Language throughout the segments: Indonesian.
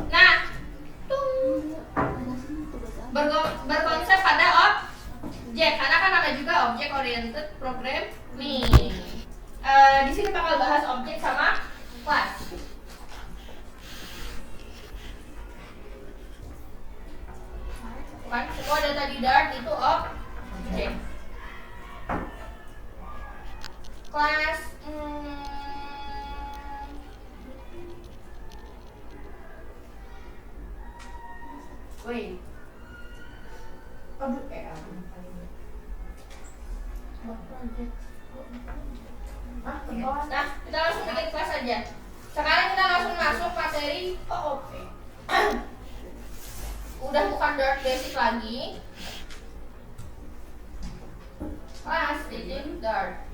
Nah, berkonsep pada objek, karena kan namanya juga object oriented programming. Di sini bakal bahas objek sama kelas. Kan, itu ada tadi Dart itu objek. Kelas wait. Nah, kita langsung bikin kelas aja. Sekarang kita langsung masuk materi OOP. Udah bukan Dart basic lagi. Kelas bikin Dart.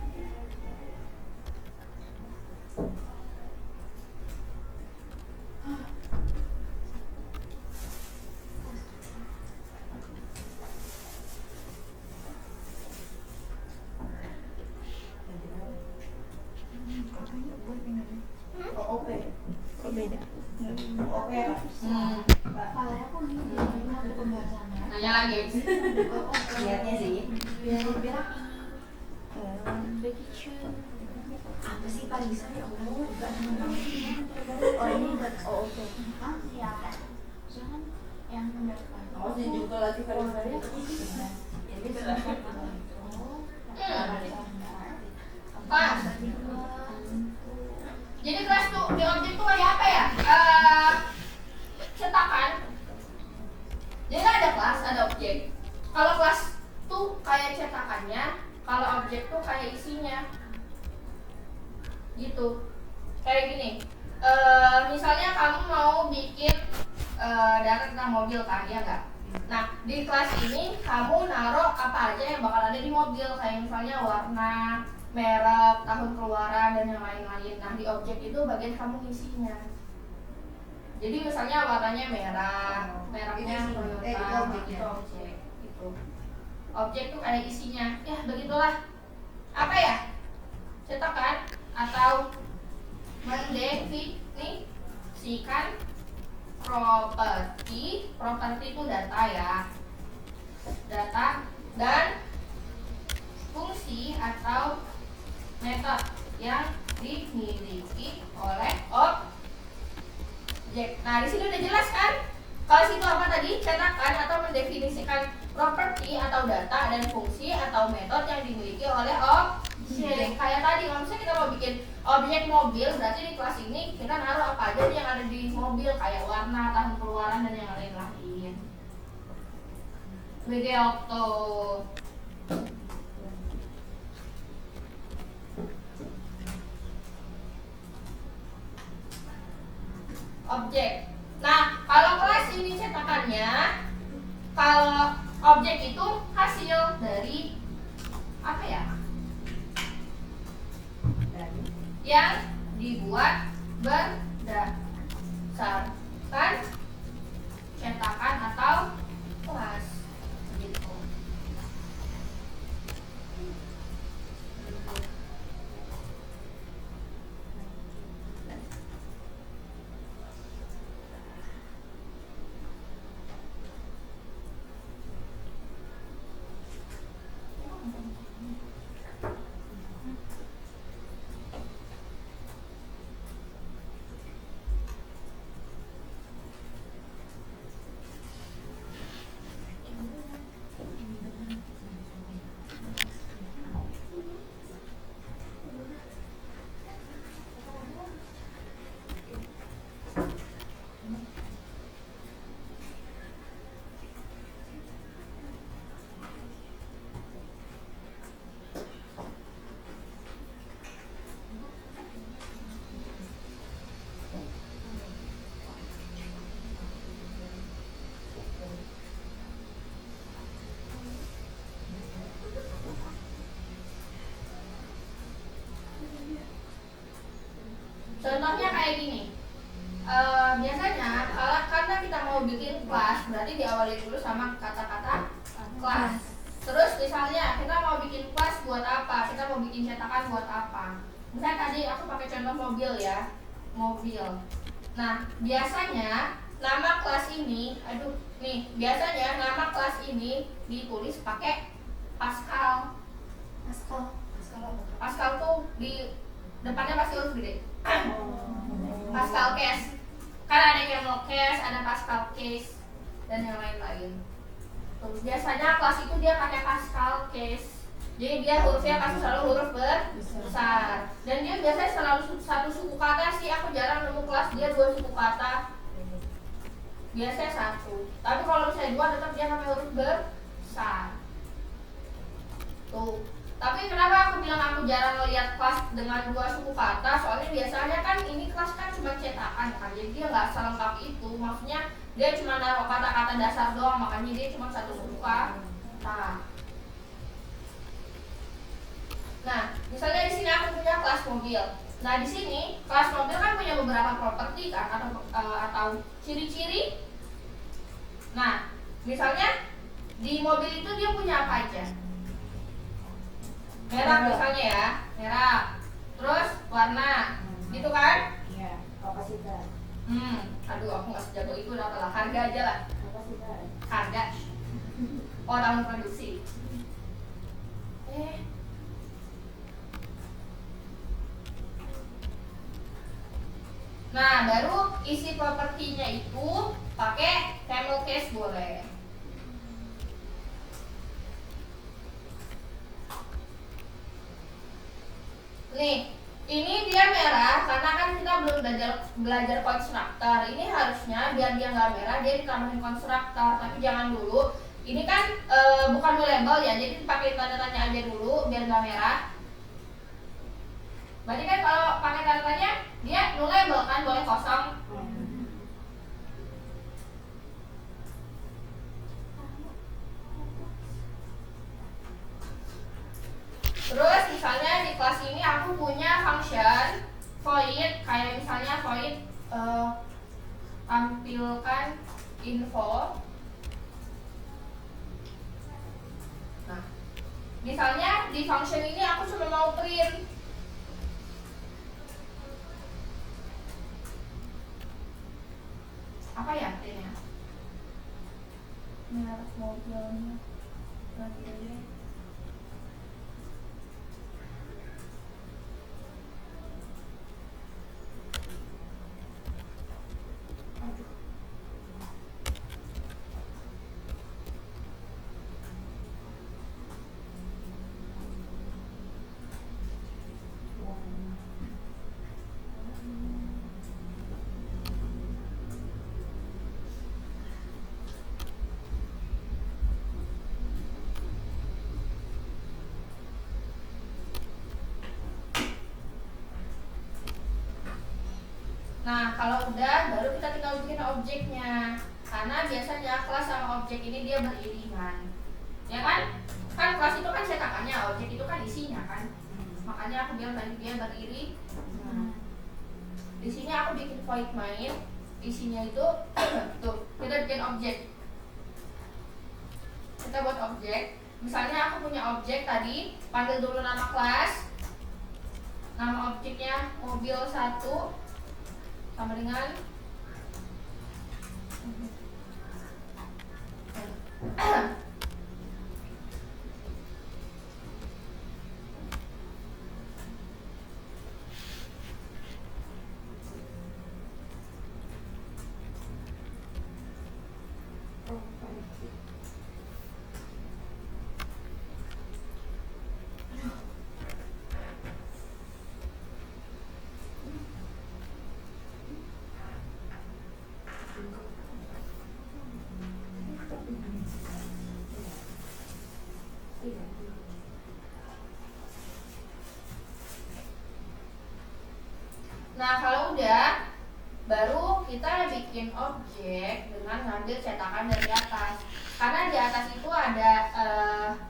OOP. Kok beda? OOP. Nanya lagi. Lihatnya sih. Apa sih Parisa ya Allah? Oh ini buat OOP. Siapa? Jangan yang mendaftar. Oh sih juga lagi kalau saya. Ini sudah. Kelas. Jadi kelas tuh di objek tuh kayak apa ya? Cetakan. Jadi kan ada kelas, ada objek. Kalau kelas tuh kayak cetakannya, kalau objek tuh kayak isinya. Gitu. Kayak gini. Misalnya kamu mau bikin data tentang mobil kan, ya enggak? Nah, di kelas ini kamu naruh apa aja yang bakal ada di mobil, kayak misalnya warna, merek, tahun keluaran, dan yang lain-lain. Nah, di objek itu bagian kamu ngisinya. Jadi misalnya warnanya merah, mereknya Toyota, itu objek ya? itu objek. Gitu. Objek tuh kayak isinya. Ya, begitulah. Apa ya? Cetakan atau mendefinisikan properti. Properti itu data ya. Data dan fungsi atau metode yang dimiliki oleh objek. Nah, di sini udah jelas kan? Kalau situ apa tadi? Cetakan atau mendefinisikan properti atau data dan fungsi atau metode yang dimiliki oleh objek. Kayak tadi, kalau misalnya kita mau bikin objek mobil, berarti di kelas ini kita naruh apa aja yang ada di mobil, kayak warna, tahun keluaran, dan yang lain-lain. BG Okto. Objek. Nah, kalau kelas ini cetakannya, kalau objek itu hasil dari apa ya? Yang dibuat berdasarkan cetakan atau kelas. Gitu. Contohnya kayak gini. Biasanya karena kita mau bikin kelas, berarti diawali dulu sama kata-kata kelas. Terus misalnya kita mau bikin kelas buat apa? Kita mau bikin cetakan buat apa? Misalnya tadi aku pakai contoh mobil ya, mobil. Nah, biasanya nama kelas ini, biasanya nama kelas ini ditulis pakai Pascal. Pascal. Pascal tuh di depannya pasti huruf gede. Pascal case. Kan ada camel case, ada Pascal case, dan yang lain-lain. Terus biasanya kelas itu dia pakai Pascal case. Jadi dia hurufnya pasti selalu huruf besar. Dan dia biasanya selalu satu suku kata sih. Aku jarang nemu kelas dia 2 suku kata. Biasanya 1. Tapi kalau misalnya 2 tetap dia pakai huruf besar. Tuh. Tapi kenapa aku bilang aku jarang lihat kelas dengan 2 suku kata? Soalnya biasanya kan ini kelas kan cuma cetakan kan. Jadi dia nggak selengkap itu. Maksudnya dia cuma naruh kata-kata dasar doang. Makanya dia cuma 1 suku kata. Nah, misalnya di sini aku punya kelas mobil. Nah, di sini kelas mobil kan punya beberapa properti kan atau ciri-ciri. Nah, misalnya di mobil itu dia punya apa aja? Merah misalnya ya, merah. Terus warna, gitu kan? Iya, kapasitas. Aduh aku nggak sejago itu lah, harga aja lah. Kapasitas. Harga. Oh, tahun produksi. Nah, baru isi propertinya itu pakai camel case boleh. Nih, ini dia merah karena kan kita belum belajar konstruktor. Ini harusnya biar dia nggak merah dia ditambahin konstruktor, tapi jangan dulu. Ini kan bukan label ya, jadi pakai tanda tanya aja dulu biar nggak merah. Berarti kan kalau pakai tanda tanya dia no label kan, boleh kosong. Terus misalnya di kelas ini aku punya function void, kayak misalnya void tampilkan info. Nah, misalnya di function ini aku cuma mau print. Apa ya printnya? Merek mobilnya. Nah, kalau udah, baru kita tinggal bikin objeknya. Karena biasanya kelas sama objek ini dia beriringan. Ya kan? Kan kelas itu kan cetakannya, objek itu kan isinya kan. Makanya aku bilang tadi dia beriringan. Di sini aku bikin void main, isinya itu tuh, kita bikin objek. Kita buat objek. Misalnya aku punya objek tadi, panggil dulu nama kelas. Nama objeknya mobil 1 sama dengan Nah, kalau udah, baru kita bikin objek dengan ngambil cetakan dari atas. Karena di atas itu ada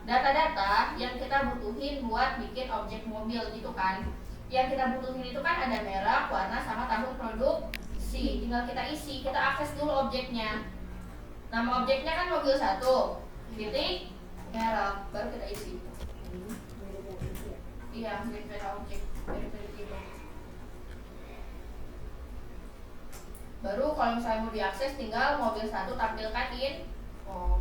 data-data yang kita butuhin buat bikin objek mobil gitu kan. Yang kita butuhin itu kan ada merek, warna, sama tahun produksi. Tinggal kita isi, kita akses dulu objeknya. Nama objeknya kan mobil 1, titik merek, baru kita isi. Iya, beda objek, beda Baru kalau misalnya mau diakses tinggal mobil satu tampilkan info.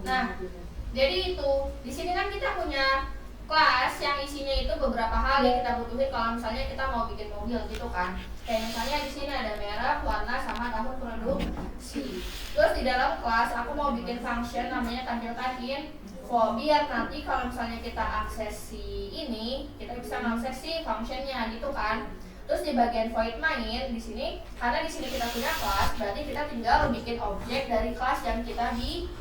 Nah, jadi itu di sini kan kita punya kelas yang isinya itu beberapa hal yang kita butuhin kalau misalnya kita mau bikin mobil gitu kan. Kayak misalnya di sini ada merek, warna, sama tahun produksi. Terus di dalam kelas aku mau bikin function namanya tampilkan info, biar nanti kalau misalnya kita akses si ini, kita bisa mengakses si functionnya gitu kan. Terus di bagian void main di sini, karena di sini kita punya kelas, berarti kita tinggal bikin objek dari kelas yang kita bikin.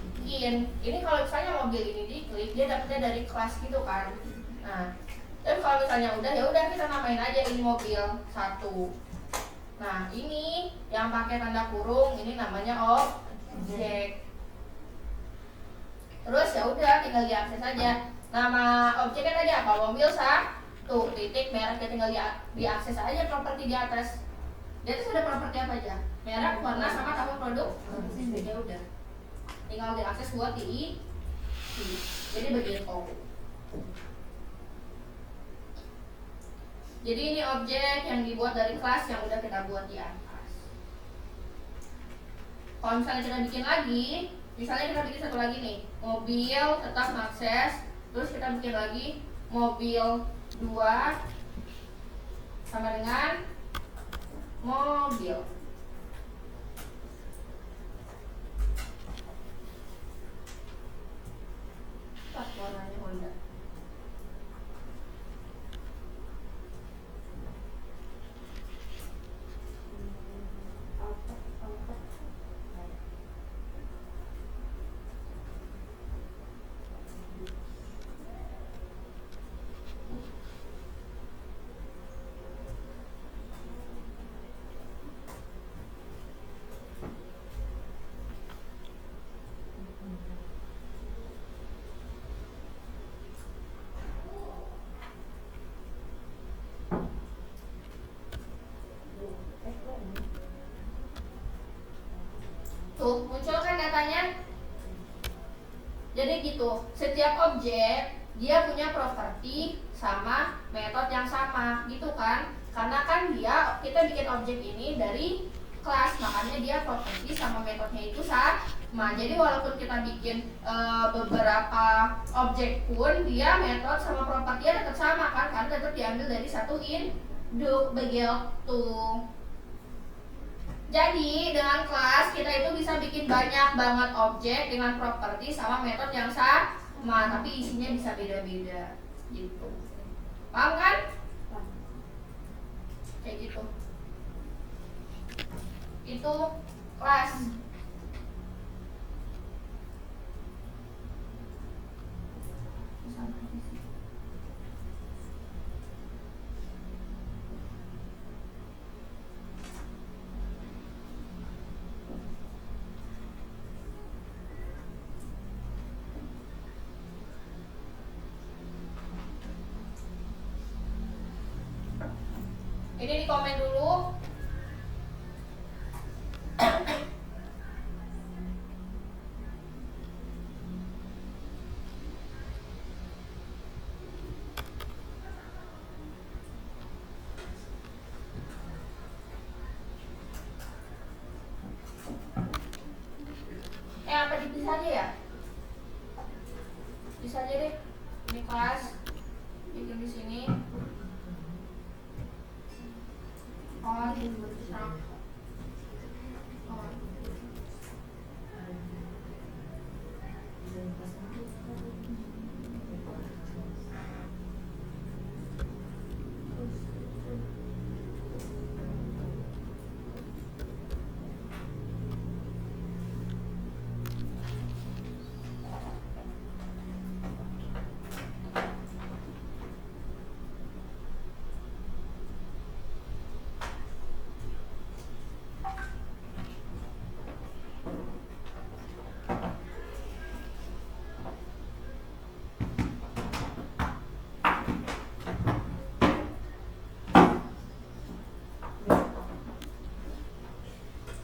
Ini kalau misalnya mobil ini diklik, dia dapetnya dari kelas gitu kan. Nah, tapi kalau misalnya udah, ya udah kita namain aja ini mobil 1. Nah, ini yang pakai tanda kurung, ini namanya objek. Terus ya udah tinggal diakses aja. Nama objeknya tadi apa? Mobil 1, titik, mereknya tinggal diakses aja properti di atas. Di atas ada properti apa aja? Merek, warna, sama tahun produk. Ya udah. Tinggal diakses buat jadi bagian O. Jadi ini objek yang dibuat dari kelas yang udah kita buat di atas. Kalau misalnya kita bikin lagi, misalnya kita bikin satu lagi nih, mobil tetap akses, terus kita bikin lagi mobil 2 sama dengan mobil. Warnanya Honda. Tuh, muncul kan datanya? Jadi gitu, setiap objek dia punya properti sama metode yang sama gitu kan. Karena kan kita bikin objek ini dari kelas, makanya dia properti sama metodenya itu sama. Jadi walaupun kita bikin beberapa objek pun, dia metode sama propertinya tetap sama kan, karena tetap diambil dari satu induk begitu. Jadi dengan kelas kita itu bisa bikin banyak banget objek dengan properti sama metode yang sama, tapi isinya bisa beda-beda gitu. Paham kan? Kayak gitu. Itu kelas. Ini di komen dulu. Apa dipisah aja ya? Bisa aja deh. Ini kelas bikin di sini. On. On.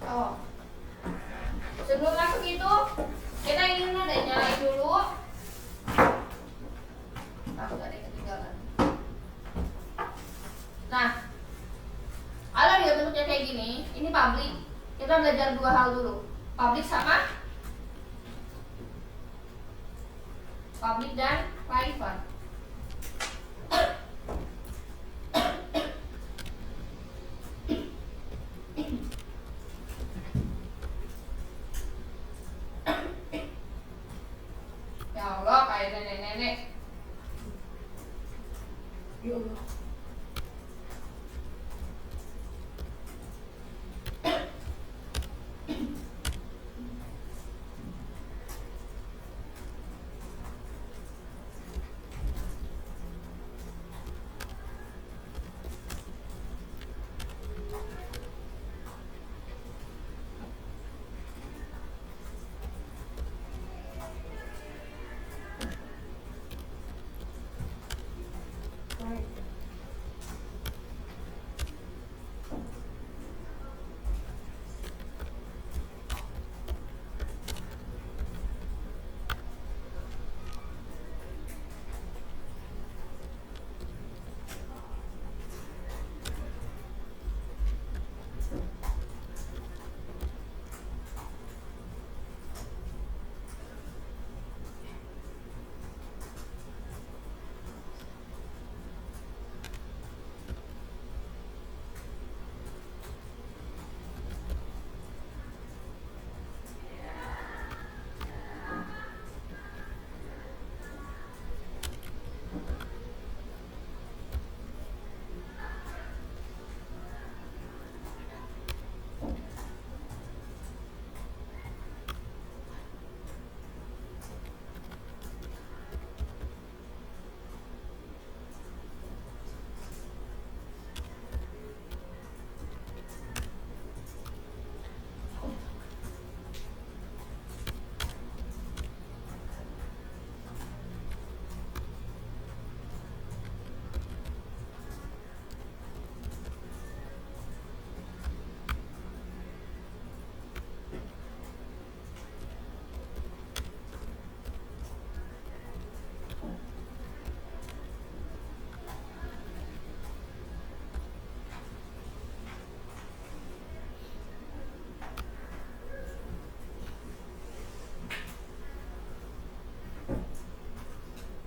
Oh. Sebelum masuk itu, kita ini dulu deh, nyalain dulu. Takut ada yang ketinggalan. Nah, kalau dia bentuknya kayak gini, ini public. Kita belajar dua hal dulu. Public dan private. Ya Allah, kayak nenek-nenek. Ya Allah.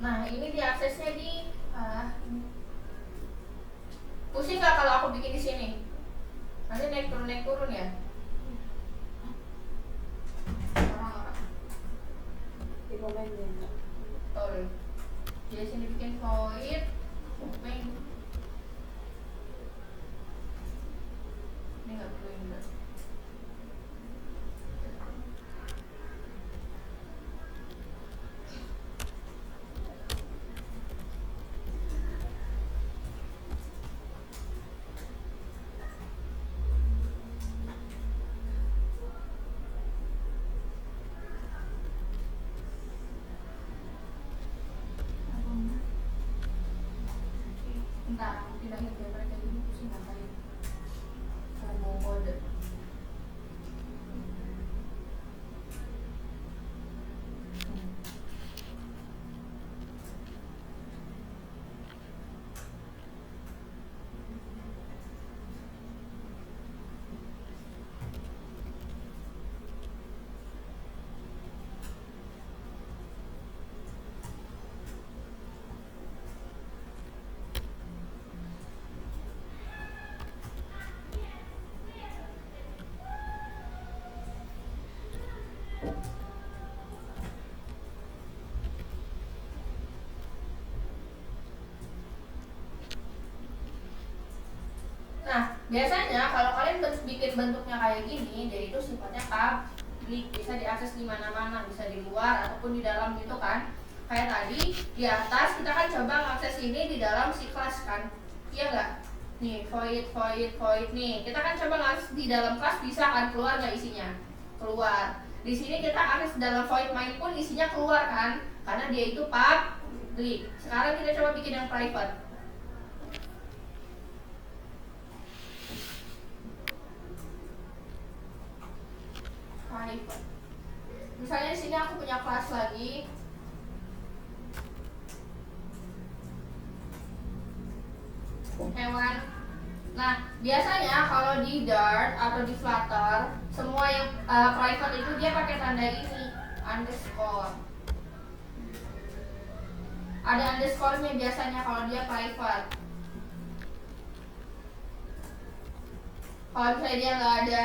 Nah, ini diaksesnya di pusing nggak kalau aku bikin di sini? Nanti naik turun ya. Orang-orang. Di komen ya. Betul. Jadi sini bikin void. Open. Ini nggak perlu ini. Bentar, aku pindahin biar mereka jadi pusing ngapain. Nah, biasanya kalau kalian bikin bentuknya kayak gini, dia itu sifatnya public, bisa diakses di mana-mana, bisa di luar ataupun di dalam gitu kan. Kayak tadi di atas kita kan coba ngakses ini di dalam si kelas kan, iya nggak? Nih void nih, kita kan coba ngakses di dalam kelas, bisa kan keluar nggak isinya? Keluar. Di sini kita akses dalam void main pun isinya keluar kan, karena dia itu public. Sekarang kita coba bikin yang private. Private. Misalnya di sini aku punya kelas lagi. Hewan. Nah, biasanya kalau di Dart atau di Flutter, semua yang private itu dia pakai tanda ini, underscore. Ada underscore-nya biasanya kalau dia private. Kalau misalnya dia nggak ada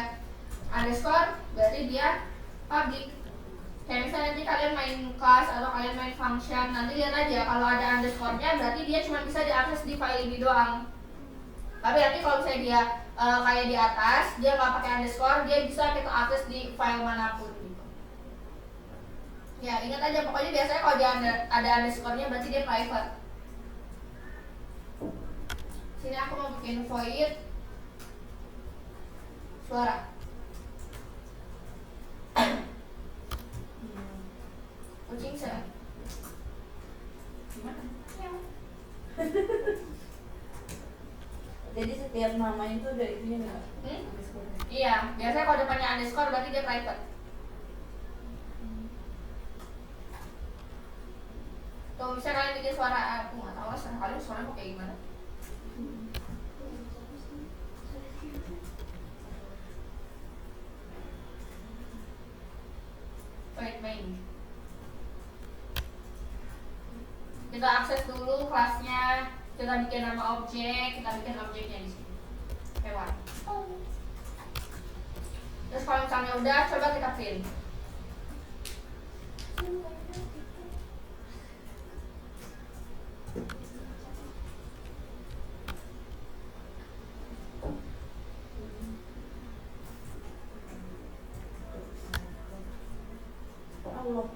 underscore, berarti dia public. Kayak misalnya nanti kalian main class atau kalian main function, nanti lihat aja kalau ada underscore-nya berarti dia cuma bisa diakses di file ini doang. Tapi nanti kalau misalnya dia kayak di atas, dia nggak pakai underscore, dia bisa kita akses di file manapun gitu. Ya ingat aja, pokoknya biasanya kalau dia ada underscore-nya berarti dia private. Sini aku mau bikin void suara. Kucing saya. Gimana? Jadi setiap nama itu ada itunya nggak? Iya, biasanya kalau depannya underscore berarti dia private. Tuh misalnya kalian bikin suara, aku nggak tahu lah kalian suaranya mau kayak gimana. Void main. Kita akses dulu kelasnya, kita bikin nama objek, kita bikin objeknya di sini. Hewan. Terus kalau misalnya udah, coba kita print. Allah.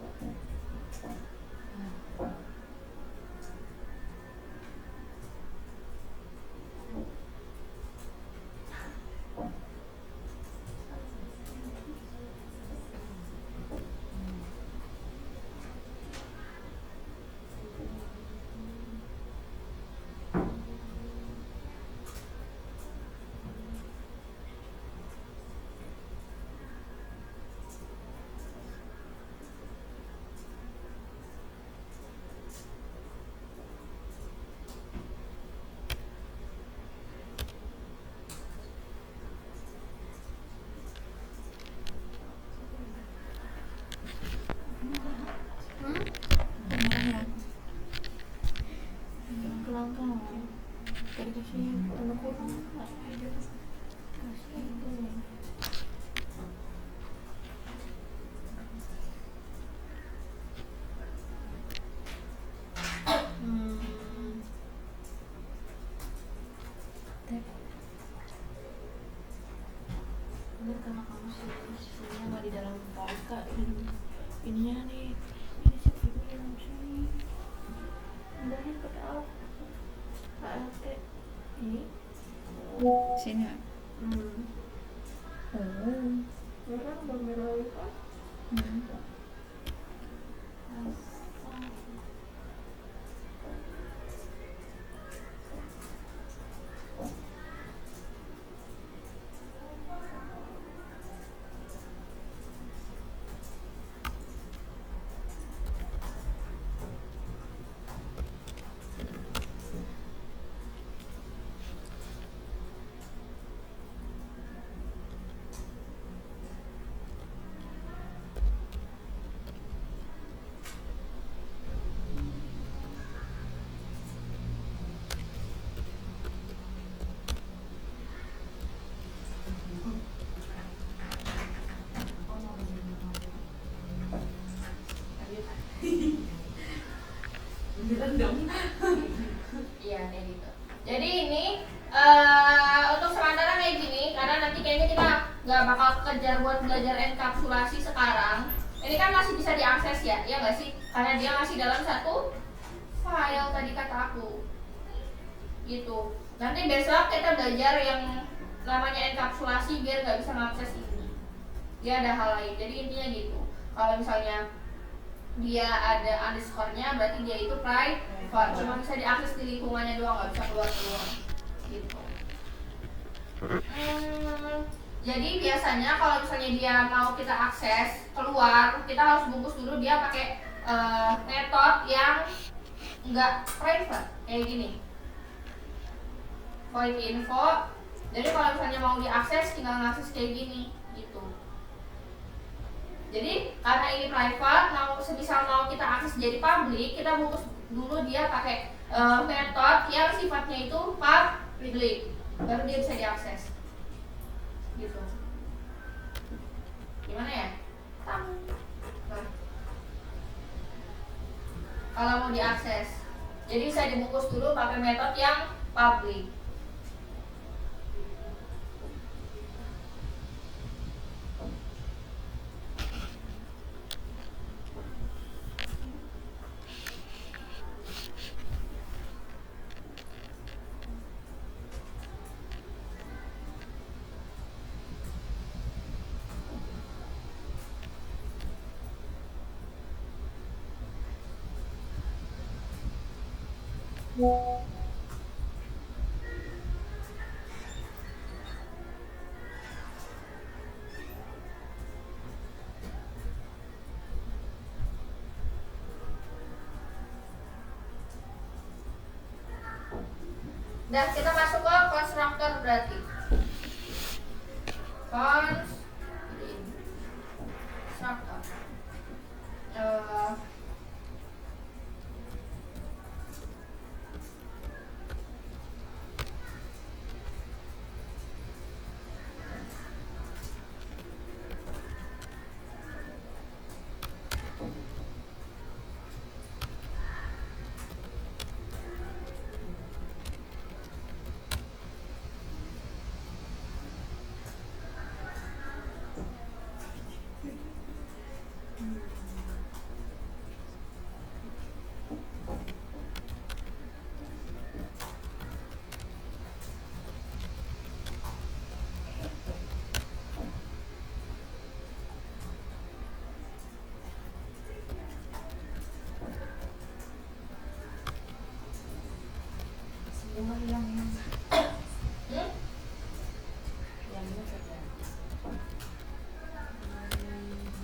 Karena kamu sih nggak di dalam KSK ininya nih, ini sih ini dalam sini udahnya pakai ALT ini sini. merah merah itu kejar buat belajar enkapsulasi sekarang, ini kan masih bisa diakses ya, iya nggak sih? Karena dia masih dalam satu file tadi kata aku, gitu. Nanti besok kita belajar yang namanya enkapsulasi biar nggak bisa mengakses ini. Dia ada hal lain. Jadi intinya gitu. Kalau misalnya dia ada underscore-nya, berarti dia itu private. Cuma bisa diakses di lingkungannya doang, nggak bisa keluar, gitu. Jadi biasanya kalau misalnya dia mau kita akses keluar, kita harus bungkus dulu dia pakai metode yang enggak private kayak gini. Void info. Jadi kalau misalnya mau diakses tinggal ngakses kayak gini gitu. Jadi karena ini private, semisal mau kita akses jadi public, kita bungkus dulu dia pakai metode yang sifatnya itu public, baru dia bisa diakses. Gitu. Gimana ya? Nah. Kalau mau diakses, jadi bisa dibungkus dulu pakai metode yang public. Dan kita masuk ke konstruktor berarti. Konstruktor.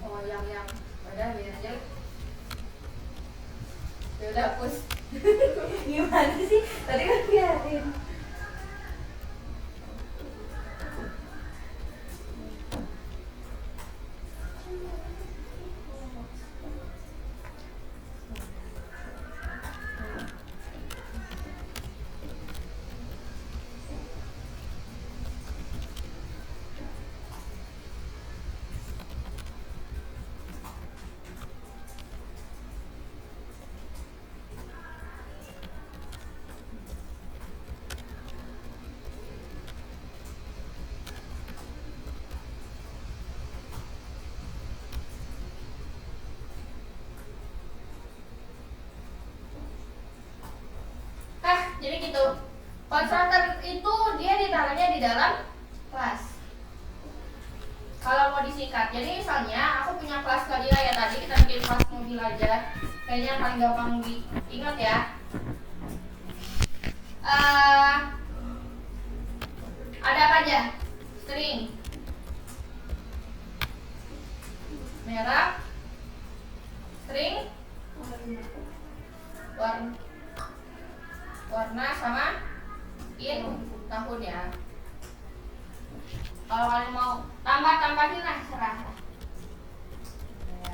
Oh yang udah biar aja. Ya udah hapus. Gimana sih? Tadi kan biarin. Jadi gitu. Konstruktor itu dia ditaruhnya di dalam kelas. Kalau mau disingkat, jadi misalnya aku punya kelas Kalila ya, tadi kita bikin kelas mobil aja. Kayaknya yang paling gampang diingat ya. Ada apa aja? String merah, string warna sama tahun ya. Kalau kalian mau tambahin lah, serah.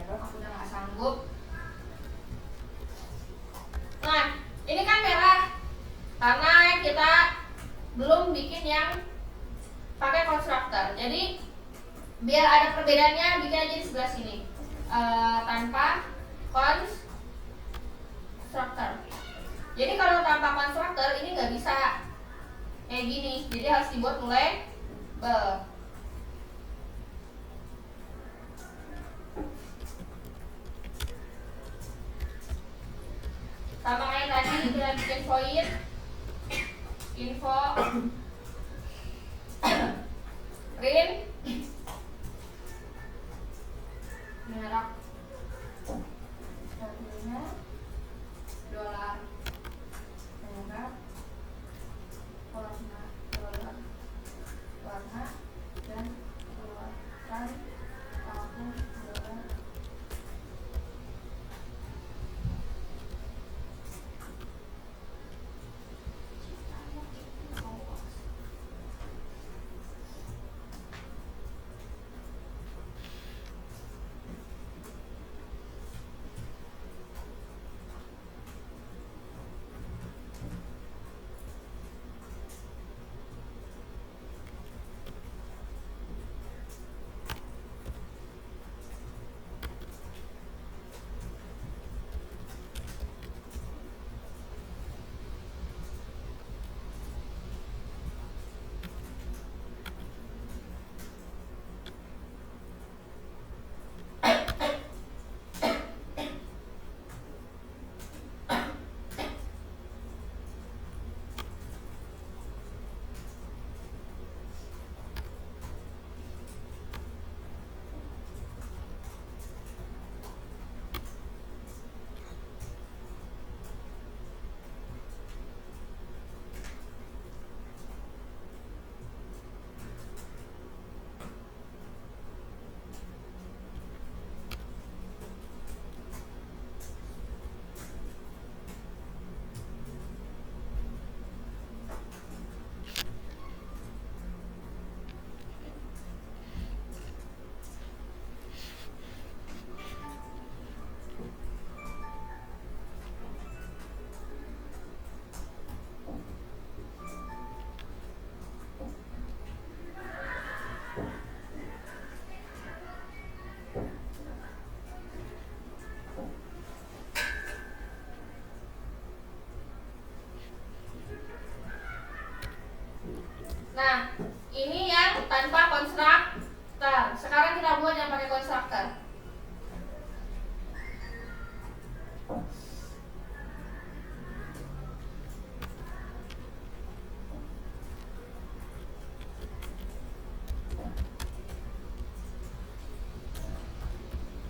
Aku udah nggak sanggup. Nah, ini kan merah karena kita belum bikin yang pakai konstruktor. Jadi biar ada perbedaannya, bikin aja di sebelah sini tanpa konstruktor. Jadi kalau tanpa konstruktor ini nggak bisa kayak gini. Jadi harus dibuat mulai kita bikin void info print merek satunya dolar merek warna dolar warna dan keluarkan tahun dolar. Nah, ini yang tanpa konstruktor. Sekarang kita buat yang pakai konstruktor.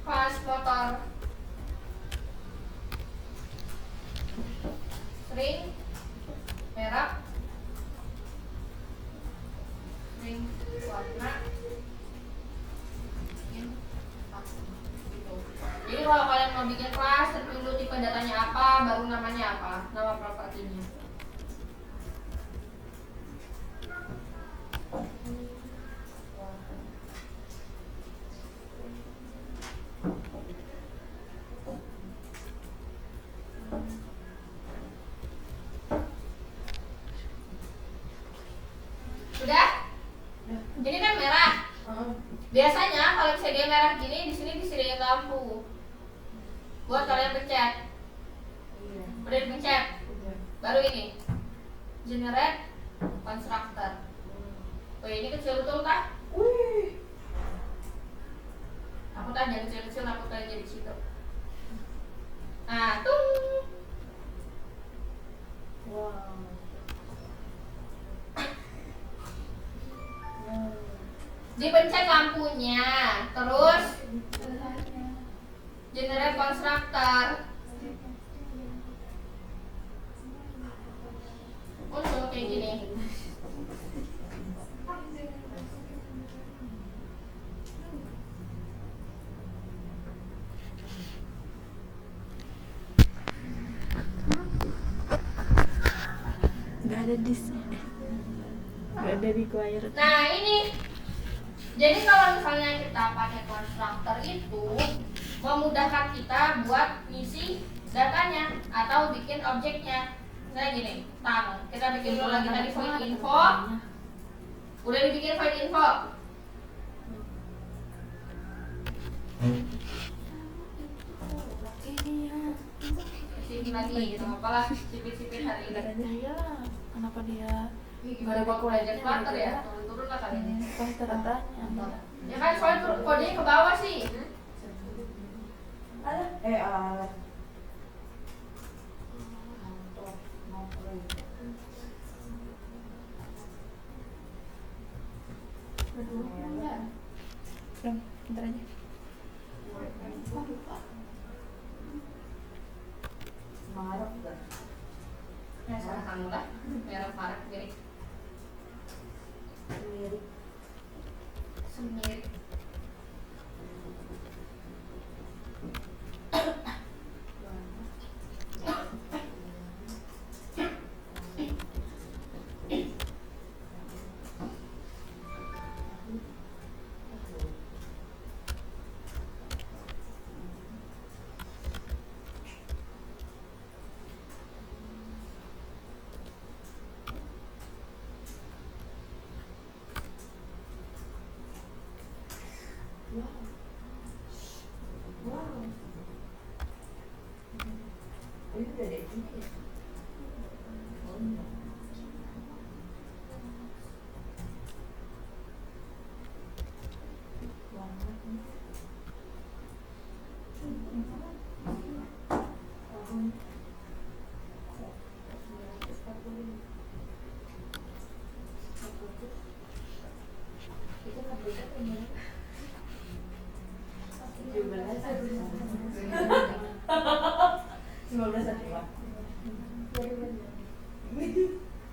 Kelas motor ring merek ring warna gitu. Jadi kalau kalian mau bikin kelas, tentuin dulu tipe datanya apa, baru namanya apa, nama propertinya. Sudah? Jadi kan merah. Biasanya kalau misalnya dia merah gini, di sini disediain lampu buat kalian pencet. Udah dipencet. Baru ini generate constructor. Oh ini kecil betul kah? Aku tanya kecil-kecil, aku tanya jadi situ. Nah, tung. Wow. Dipencet lampunya, terus generate constructor. Muncul kayak gini. Gak ada di sini. Gak ada required. Nah ini, jadi kalau misalnya kita pakai konstruktor itu memudahkan kita buat ngisi datanya atau bikin objeknya. Misalnya gini, kita bikin dulu lagi tadi void info. Udah dibikin void info. Sipin lagi, gitu apalah sipin-sipin hari ini. Ya lah, kenapa dia Gimana gua belajar Flutter ya? Turun-turun lah kali ini. pas tanya? Ya kan soalnya kodenya ke bawah sih. Alat. udah deh ini ya.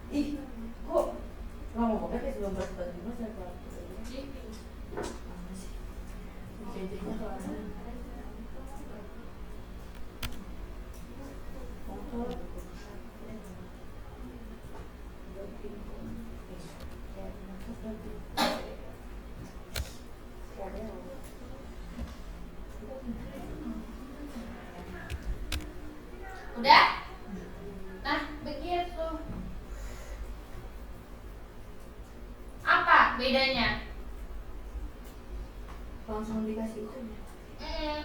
Ih, kok lama banget ya 1945 saya keluar. Jadinya soalnya motor. Udah? Nah, begitu. Apa bedanya? Langsung dikasih itu ya.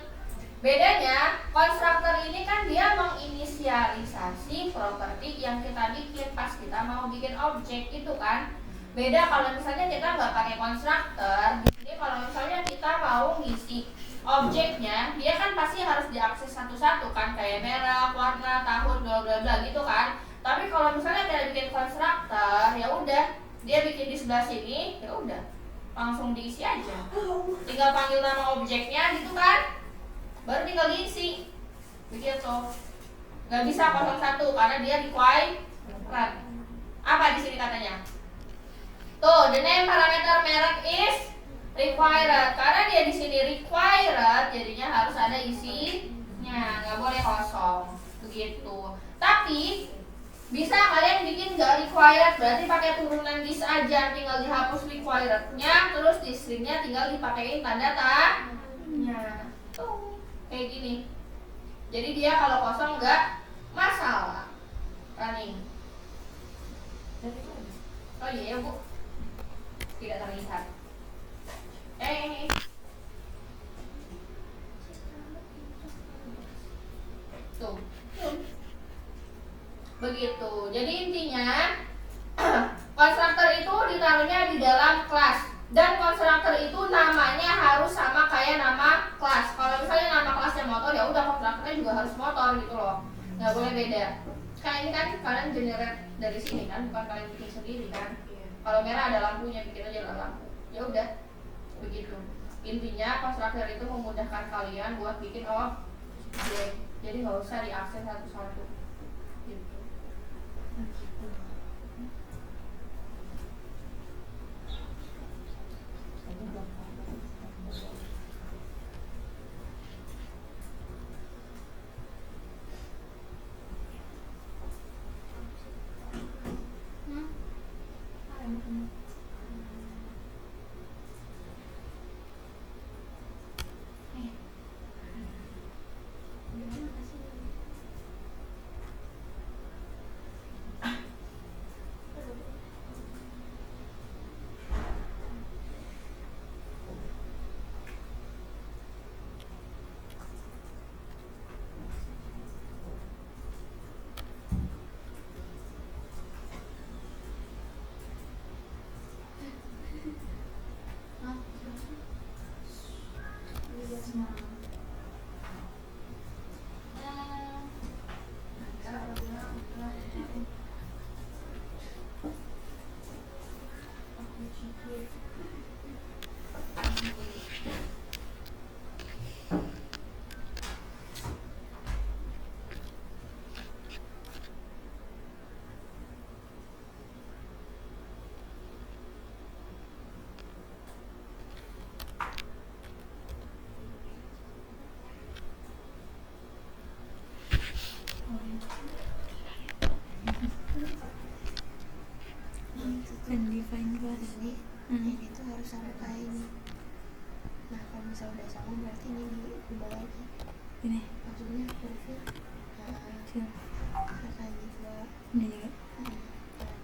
Bedanya, konstruktor ini kan dia menginisialisasi properti yang kita bikin pas kita mau bikin objek itu kan. Beda kalau misalnya kita nggak pakai konstruktor. Jadi kalau misalnya kita mau ngisi objeknya, dia kan pasti harus diakses satu-satu kan, kayak merek, warna, tahun, bla bla bla gitu kan. Tapi kalau misalnya kita bikin konstruktor, ya udah, dia bikin di sebelah sini, ya udah, langsung diisi aja. Tinggal panggil nama objeknya gitu kan, baru tinggal diisi. Begitu. Nggak bisa 01 karena dia required. Apa di sini katanya? Tuh, the name parameter merek is required. Karena dia di sini required, jadinya harus ada isinya, nggak boleh kosong. Begitu. Tapi bisa kalian bikin nggak required, berarti pakai turunan this aja, tinggal dihapus required-nya, terus di stringnya tinggal dipakein tanda tanya. Tuh, kayak gini. Jadi dia kalau kosong nggak masalah. Running. Oh iya ya bu, tidak terlihat. Tuh. Begitu. Jadi intinya konstruktor itu ditaruhnya di dalam kelas, dan konstruktor itu namanya harus sama kayak nama kelas. Kalau misalnya nama kelasnya motor, ya udah konstruktornya juga harus motor gitu loh, nggak boleh beda. Kayak ini kan kalian generate dari sini kan, bukan kalian bikin sendiri kan. Kalau merah ada lampunya, bikin aja lampu. Ya udah, begitu. Intinya konstruktor itu memudahkan kalian buat bikin objek. Jadi nggak usah diakses satu-satu. Gitu. Define class. Ini ini tuh harus sama kayak ini. Nah kalau misalnya udah sama berarti ini diubah lagi. Ini Maksudnya profil. Nah kayak gitu lah. ini juga.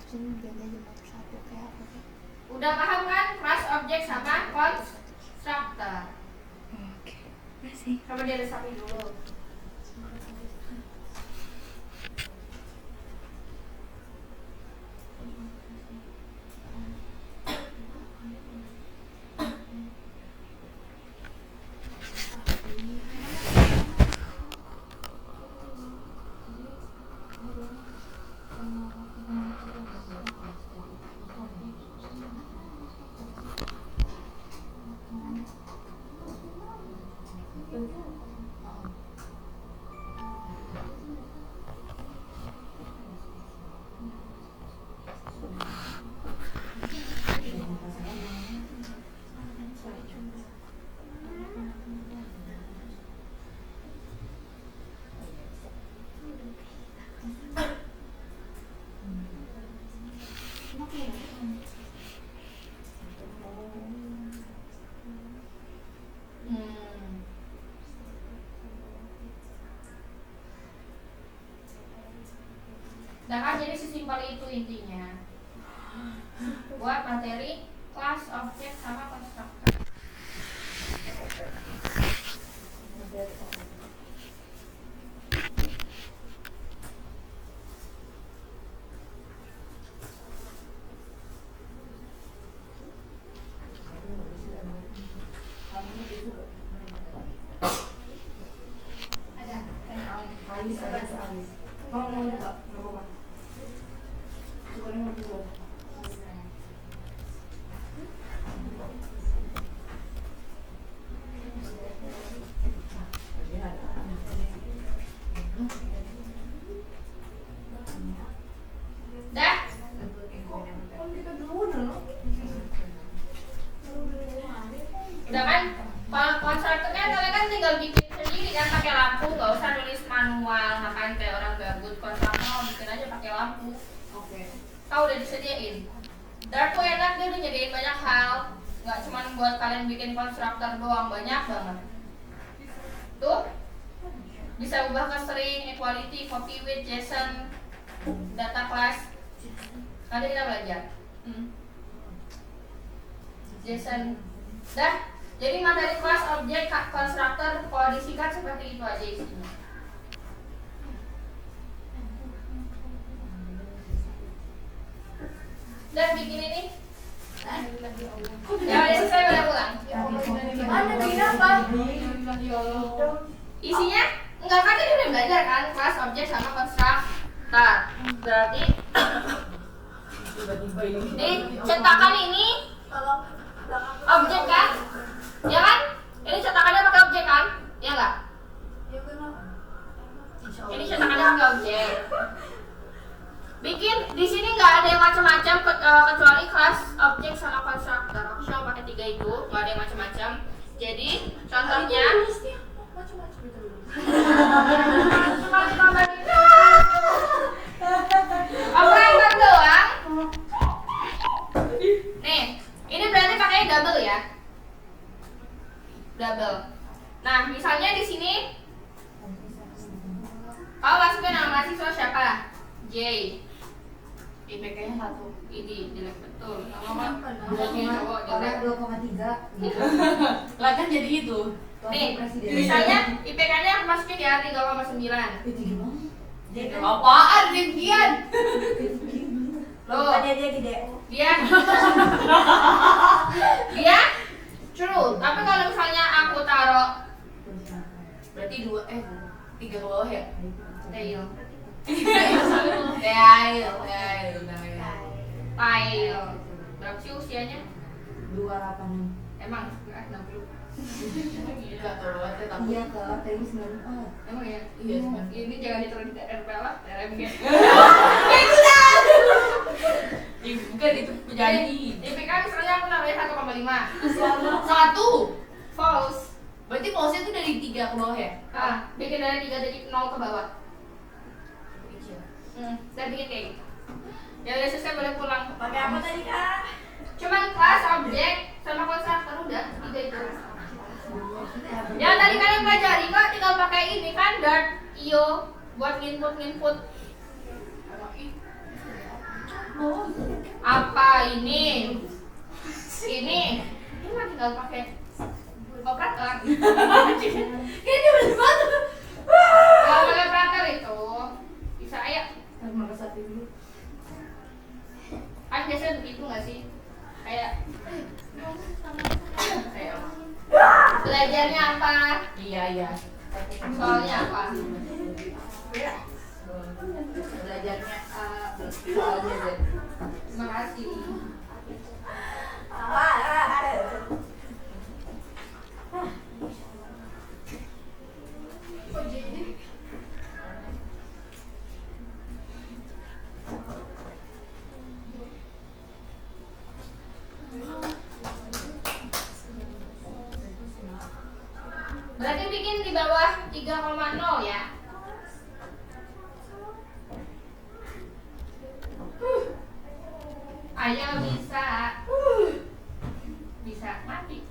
Terus ini ganti aja motor satu kayak apa kayak. Udah paham kan class, objek sama konstruktor? Oke, makasih. Coba diresapi dulu. Nah kan jadi sesimpel itu intinya. Buat materi kelas, objek, sama konstruktor. Dah? Udah kan? Kalau konstruktornya kalian kan tinggal bikin sendiri kan pakai lampu, nggak usah nulis manual, ngapain kayak orang gabut. Konstruktor bikin aja pakai lampu. Oke. Kau udah disediain. Dart tuh enak, dia udah nyediain banyak hal, nggak cuma buat kalian bikin konstruktor doang, banyak banget. Tuh, bisa ubah ke string, equality, copy with, JSON, data class. Nanti kita belajar. JSON. Dah. Jadi materi kelas, objek, konstruktor, kalau disingkat seperti itu aja isinya. Dan bikin ini. Ya udah selesai, boleh pulang. Mana bikin apa? Isinya enggak kan tadi udah belajar kan kelas, objek, sama konstruktor. Berarti di cetakan ini objek kan? Ya kan? Ini cetakannya pakai objek kan? Ya enggak? Ini cetakannya pakai objek. Bikin di sini nggak ada yang macam-macam kecuali kelas, objek, sama konstruktor. Aku cuma pakai 3 itu, nggak ada yang macam-macam. Jadi contohnya cuma ditambahin operator doang. Nih, ini berarti pakai double ya. Double. Nah, misalnya di sini kau masukin nama mahasiswa siapa? J. IPK-nya 1. Ini jelek betul. Nama cowok jelek. 2,3. Lah kan jadi itu. Nih, misalnya IPK-nya aku masukin ya 3,9. Apaan Rindian? Loh, dia gede. dia true. Tapi kalau misalnya aku taruh Berarti 3 ke bawah ya? tail, tail. Berapa sih usianya? 28. Emang 60. Gila kalau ada tapi iya Kak, tadi 94. Emang ya? Iya, Ini jangan ditaruh di RP lah, RMG. Bukan itu penyanyi. IPK misalnya aku namanya 1,5. 1. False. Berarti pause itu dari 3 ke bawah ya? Bikin dari 3 dari 0 ke bawah. Dan bikin kayak gitu. Ya udah selesai, boleh pulang. Pakai apa tadi Kak? Cuman kelas, objek, sama konstruktor udah 3 itu. Ya tadi kalian pelajari kok, tinggal pakai ini kan Dart IO buat nginput. Apa ini? Ini mah tinggal pakai operator. Ini udah banget. Kalau pakai operator itu bisa aja. Kan biasanya begitu nggak sih? Kayak belajarnya apa? Iya. Soalnya apa? Belajarnya soalnya deh. Terima kasih. Berarti bikin di bawah 3,0 ya. Ayo bisa. Bisa mati.